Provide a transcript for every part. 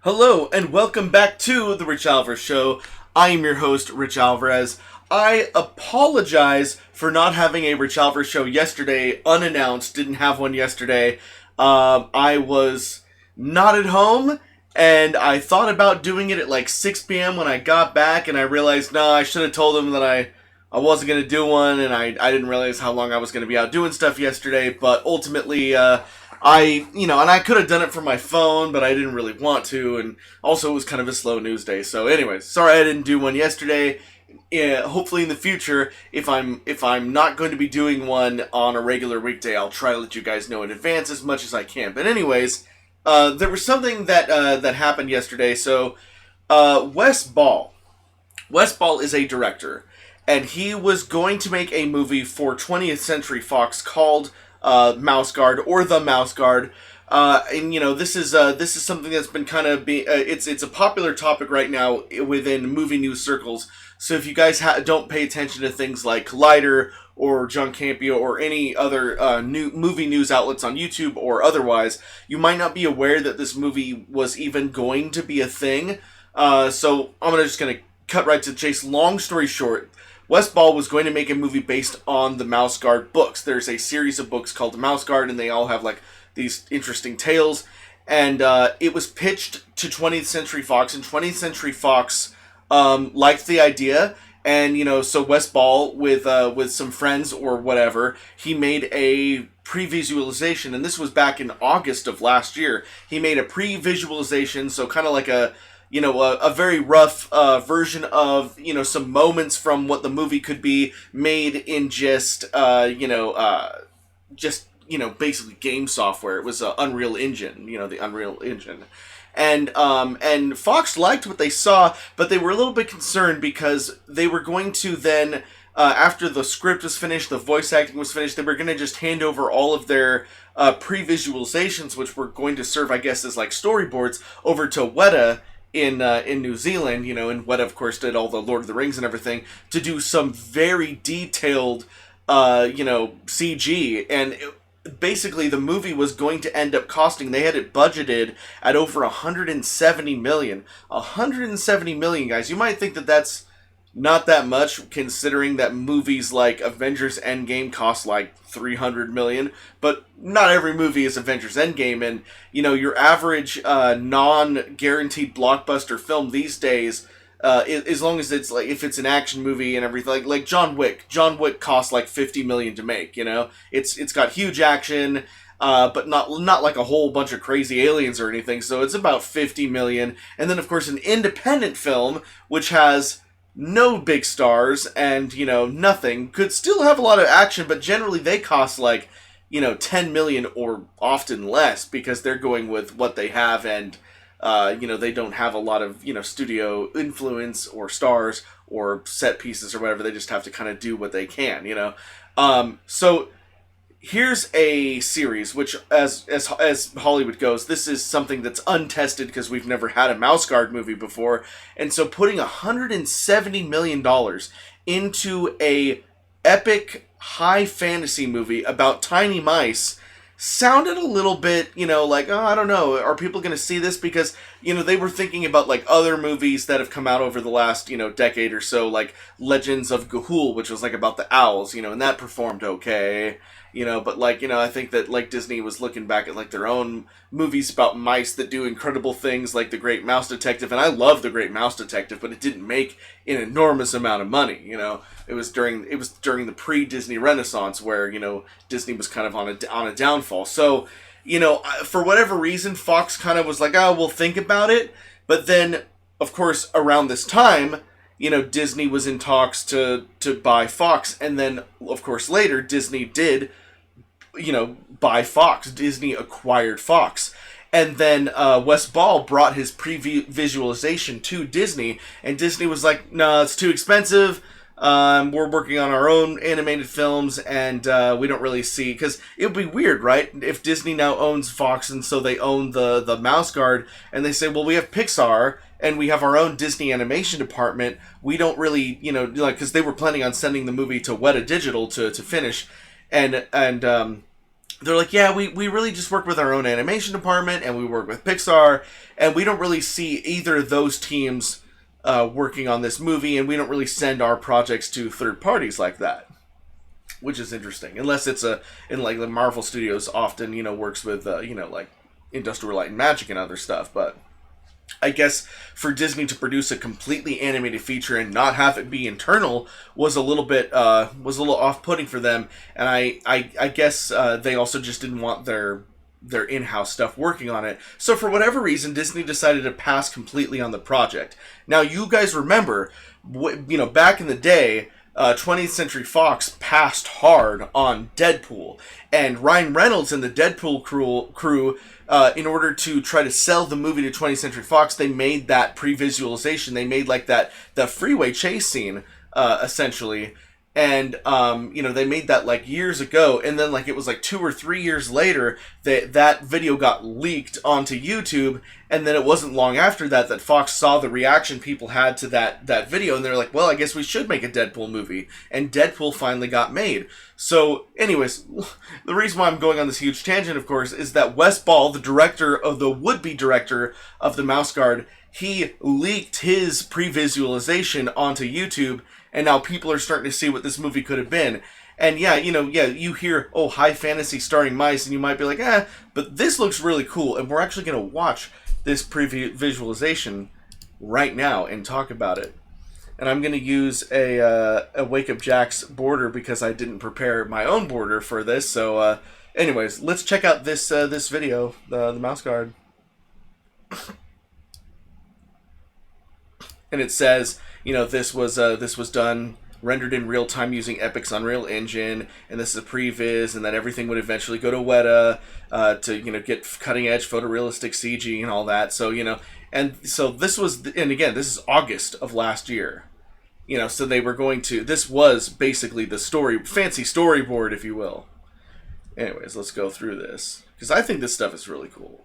Hello, and welcome back to The Rich Alvarez Show. I am your host, Rich Alvarez. I apologize for not having a Rich Alvarez Show yesterday, unannounced, didn't have one yesterday. I was not at home, and I thought about doing it at like 6 p.m. when I got back, and I realized, no, I should have told them that I wasn't going to do one, and I didn't realize how long I was going to be out doing stuff yesterday, but ultimately, and I could have done it from my phone, but I didn't really want to, and also it was kind of a slow news day. So anyways, sorry I didn't do one yesterday. Hopefully in the future, if I'm not going to be doing one on a regular weekday, I'll try to let you guys know in advance as much as I can. But anyways, there was something that happened yesterday. So Wes Ball is a director, and he was going to make a movie for 20th Century Fox called Mouse Guard or The Mouse Guard, and this is something that's been kind of it's a popular topic right now within movie news circles. So if you guys don't pay attention to things like Collider or John Campio or any other new movie news outlets on YouTube or otherwise, you might not be aware that this movie was even going to be a thing. So I'm just gonna cut right to the chase. Long story short, Wes Ball was going to make a movie based on the Mouse Guard books. There's a series of books called the Mouse Guard, and they all have like these interesting tales. And it was pitched to 20th Century Fox, and 20th Century Fox liked the idea. And so Wes Ball with some friends or whatever, he made a pre-visualization, and this was back in August of last year. He made a pre-visualization, so kind of like a very rough version of, some moments from what the movie could be, made in just basically game software. It was Unreal Engine, the Unreal Engine. And Fox liked what they saw, but they were a little bit concerned because they were going to then, after the script was finished, the voice acting was finished, they were going to just hand over all of their pre-visualizations, which were going to serve, I guess, as like storyboards, over to Weta in New Zealand, and Weta, of course, did all the Lord of the Rings and everything, to do some very detailed, CG. And basically, the movie was going to end up costing, they had it budgeted at over $170 million. $170 million, guys. You might think that that's not that much, considering that movies like Avengers Endgame cost like $300 million, but not every movie is Avengers Endgame, and your average non-guaranteed blockbuster film these days, as long as it's like, if it's an action movie and everything, like John Wick costs like $50 million to make. It's got huge action, but not like a whole bunch of crazy aliens or anything. So it's about $50 million, and then of course an independent film which has no big stars and nothing, could still have a lot of action, but generally they cost like 10 million or often less, because they're going with what they have, and they don't have a lot of studio influence or stars or set pieces or whatever. They just have to kind of do what they can. So here's a series which, as Hollywood goes, this is something that's untested because we've never had a Mouse Guard movie before. And so putting $170 million into a epic high fantasy movie about tiny mice sounded a little bit, like, oh, I don't know, are people going to see this? Because, they were thinking about, like, other movies that have come out over the last, decade or so, like Legends of Ga'Hoole, which was, like, about the owls, and that performed okay, but, like, I think that, like, Disney was looking back at, like, their own movies about mice that do incredible things, like The Great Mouse Detective, and I love The Great Mouse Detective, but it didn't make an enormous amount of money. It was during the pre-Disney Renaissance where, Disney was kind of on a downfall. So, for whatever reason, Fox kind of was like, oh, we'll think about it. But then, of course, around this time, Disney was in talks to buy Fox. And then, of course, later, Disney did, buy Fox. Disney acquired Fox. And then Wes Ball brought his pre-visualization to Disney, and Disney was like, no, it's too expensive. We're working on our own animated films, and we don't really see, because it would be weird, right? If Disney now owns Fox, and so they own the Mouse Guard, and they say, well, we have Pixar, and we have our own Disney animation department. We don't really, because they were planning on sending the movie to Weta Digital to finish, and they're like, yeah, we really just work with our own animation department, and we work with Pixar, and we don't really see either of those teams working on this movie, and we don't really send our projects to third parties like that, which is interesting. Unless it's in like the Marvel Studios often, works with like Industrial Light and Magic and other stuff, but I guess for Disney to produce a completely animated feature and not have it be internal was a little bit off-putting for them, and I guess they also just didn't want their in-house stuff working on it. So for whatever reason, Disney decided to pass completely on the project. Now you guys remember, back in the day, 20th Century Fox passed hard on Deadpool, and Ryan Reynolds and the Deadpool crew in order to try to sell the movie to 20th Century Fox, they made that pre-visualization. They made like the freeway chase scene, essentially. And, they made that like years ago. And then like it was like 2 or 3 years later that video got leaked onto YouTube. And then it wasn't long after that Fox saw the reaction people had to that video. And they're like, well, I guess we should make a Deadpool movie. And Deadpool finally got made. So anyways, the reason why I'm going on this huge tangent, of course, is that Wes Ball, the would-be director of the Mouse Guard, he leaked his pre-visualization onto YouTube. And now people are starting to see what this movie could have been. And you hear, oh, high fantasy starring mice, and you might be like, but this looks really cool. And we're actually going to watch this pre-visualization right now and talk about it. And I'm going to use a Wake Up Jack's border because I didn't prepare my own border for this. So anyways, let's check out this video, the Mouse Guard. And it says, this was done, rendered in real time using Epic's Unreal Engine, and this is a pre-viz, and that everything would eventually go to Weta to get cutting edge photorealistic CG and all that. So and so this was, and again, this is August of last year. So they were going to. This was basically the fancy storyboard, if you will. Anyways, let's go through this because I think this stuff is really cool.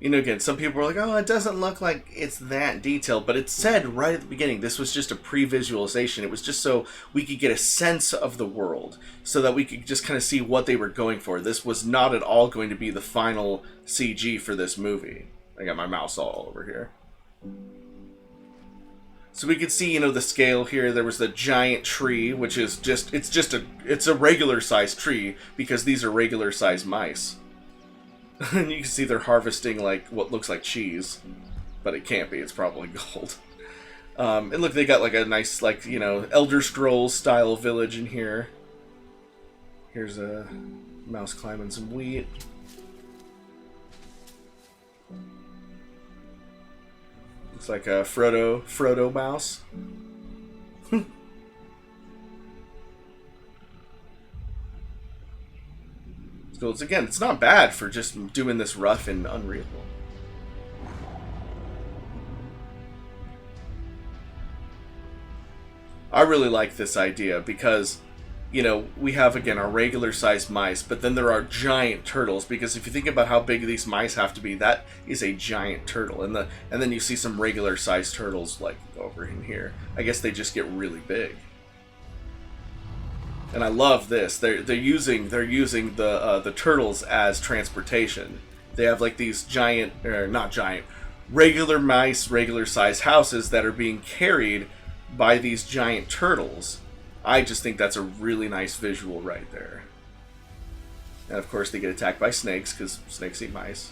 Again, some people are like, oh, it doesn't look like it's that detailed. But it said right at the beginning, this was just a pre-visualization. It was just so we could get a sense of the world, so that we could just kind of see what they were going for. This was not at all going to be the final CG for this movie. I got my mouse all over here. So we could see, the scale here. There was the giant tree, which is just, it's a regular size tree because these are regular size mice. And you can see they're harvesting like what looks like cheese, but it can't be. It's probably gold. And look, they got like a nice Elder Scrolls style village in here. Here's a mouse climbing some wheat. Looks like a Frodo mouse. So it's not bad for just doing this rough and Unreal. I really like this idea because, we have, again, our regular sized mice, but then there are giant turtles, because if you think about how big these mice have to be, that is a giant turtle. And then you see some regular sized turtles like over in here. I guess they just get really big. And I love this. They're using the turtles as transportation. They have like these regular mice, regular sized houses that are being carried by these giant turtles. I just think that's a really nice visual right there. And of course they get attacked by snakes because snakes eat mice.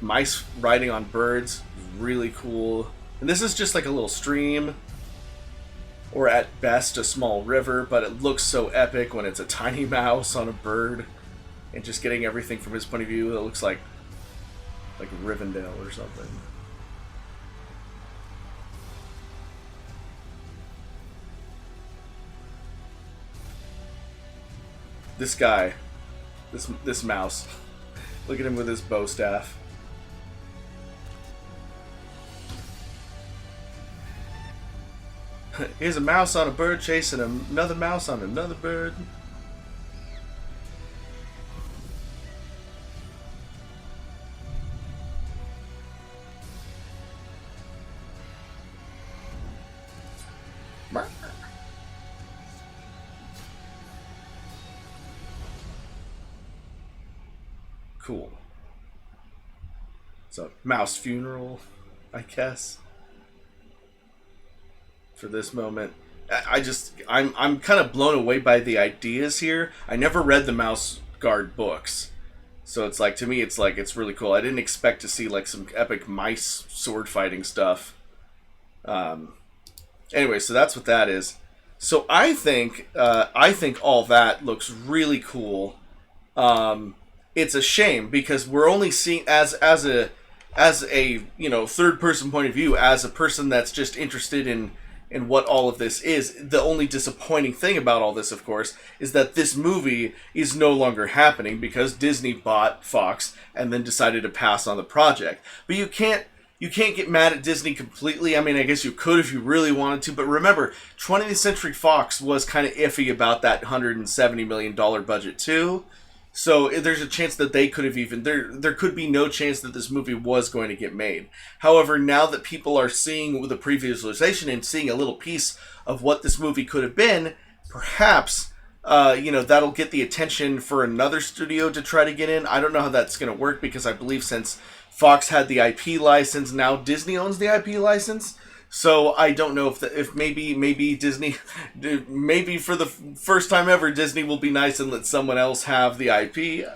Mice riding on birds, really cool. And this is just like a little stream, or at best a small river, but it looks so epic when it's a tiny mouse on a bird, and just getting everything from his point of view. It looks like Rivendell or something. This guy, this mouse, look at him with his bow staff. Here's a mouse on a bird chasing another mouse on another bird. Cool. It's a mouse funeral, I guess, for this moment. I'm kind of blown away by the ideas here. I never read the Mouse Guard books, so it's like, to me it's like, it's really cool. I didn't expect to see like some epic mice sword fighting stuff. Anyway, so that's what that is. So I think all that looks really cool. It's a shame because we're only seeing as a third person point of view, as a person that's just interested in what all of this is. The only disappointing thing about all this, of course, is that this movie is no longer happening because Disney bought Fox and then decided to pass on the project. But you can't get mad at Disney completely. I mean, I guess you could if you really wanted to, but remember, 20th Century Fox was kind of iffy about that $170 million budget too. So there's a chance that they could have even... There could be no chance that this movie was going to get made. However, now that people are seeing the pre-visualization and seeing a little piece of what this movie could have been, perhaps, that'll get the attention for another studio to try to get in. I don't know how that's going to work because I believe since Fox had the IP license, now Disney owns the IP license. So I don't know if maybe Disney, maybe for the first time ever, Disney will be nice and let someone else have the IP.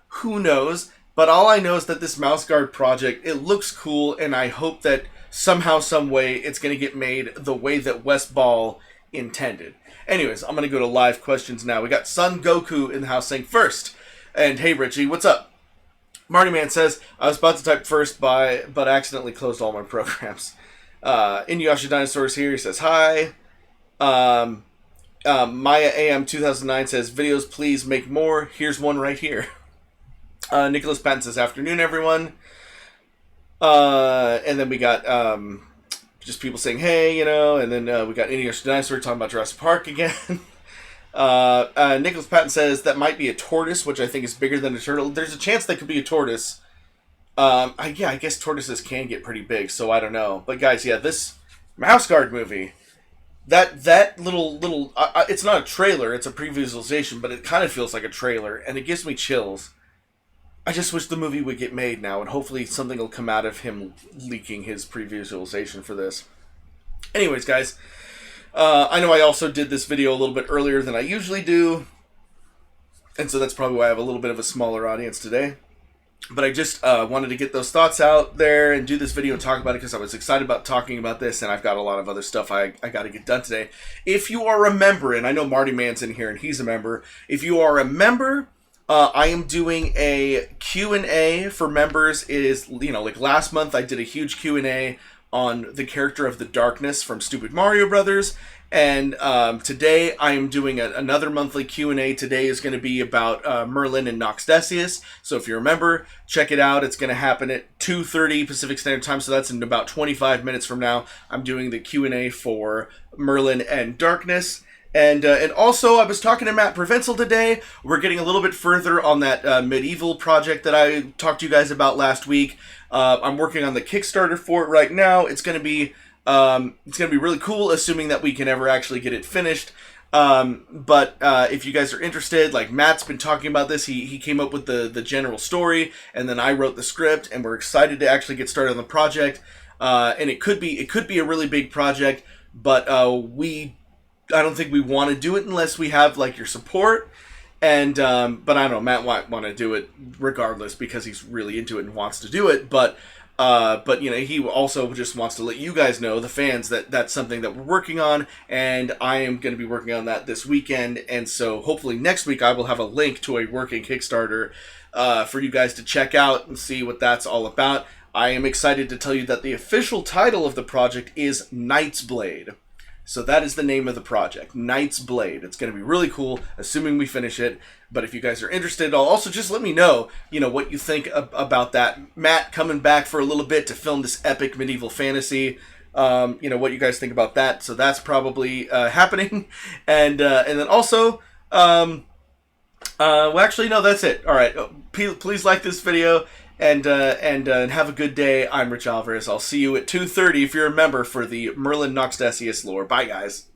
Who knows? But all I know is that this Mouse Guard project, it looks cool, and I hope that somehow, some way, it's going to get made the way that Wes Ball intended. Anyways, I'm going to go to live questions now. We got Son Goku in the house saying first. And hey, Richie, what's up? Marty Man says, I was about to type first but accidentally closed all my programs. Inuyasha Dinosaurs here. He says hi. Maya AM 2009 says, videos please make more. Here's one right here. Nicholas Patton says, afternoon everyone. And then we got just people saying hey, and then we got Inuyasha Dinosaur talking about Jurassic Park again. Nicholas Patton says that might be a tortoise, which I think is bigger than a turtle. There's a chance that could be a tortoise. I guess tortoises can get pretty big, so I don't know. But guys, yeah, this Mouse Guard movie, that little it's not a trailer, it's a pre-visualization, but it kind of feels like a trailer, and it gives me chills. I just wish the movie would get made now, and hopefully something will come out of him leaking his pre-visualization for this. Anyways, guys, I know I also did this video a little bit earlier than I usually do, and so that's probably why I have a little bit of a smaller audience today. But I just wanted to get those thoughts out there and do this video and talk about it because I was excited about talking about this, and I've got a lot of other stuff I got to get done today. If you are a member, and I know Marty Man's in here and he's a member, if you are a member, I am doing a Q&A for members. It is, like last month I did a huge Q&A on the character of the Darkness from Stupid Mario Brothers. And today I am doing another monthly Q&A. Today is going to be about Merlin and Nox Decius. So if you remember, check it out. It's going to happen at 2:30 Pacific Standard Time. So that's in about 25 minutes from now. I'm doing the Q&A for Merlin and Darkness. And also, I was talking to Matt Provenzel today. We're getting a little bit further on that medieval project that I talked to you guys about last week. I'm working on the Kickstarter for it right now. It's going to be really cool, assuming that we can ever actually get it finished. But if you guys are interested, like Matt's been talking about this, he came up with the general story, and then I wrote the script, and we're excited to actually get started on the project. And it could be a really big project, but I don't think we want to do it unless we have like your support. And but I don't know, Matt might want to do it regardless because he's really into it and wants to do it. But he also just wants to let you guys know, the fans, that that's something that we're working on, and I am going to be working on that this weekend. And so hopefully next week I will have a link to a working Kickstarter for you guys to check out and see what that's all about. I am excited to tell you that the official title of the project is Knight's Blade. So that is the name of the project, Knight's Blade. It's going to be really cool, assuming we finish it. But if you guys are interested, I'll also just let me know, what you think about that. Matt coming back for a little bit to film this epic medieval fantasy. You know, what you guys think about that. So that's probably happening. And then also, well, actually, no, that's it. All right. Please like this video and have a good day. I'm Rich Alvarez. I'll see you at 2:30 if you're a member for the Merlin Noxdasius lore. Bye, guys.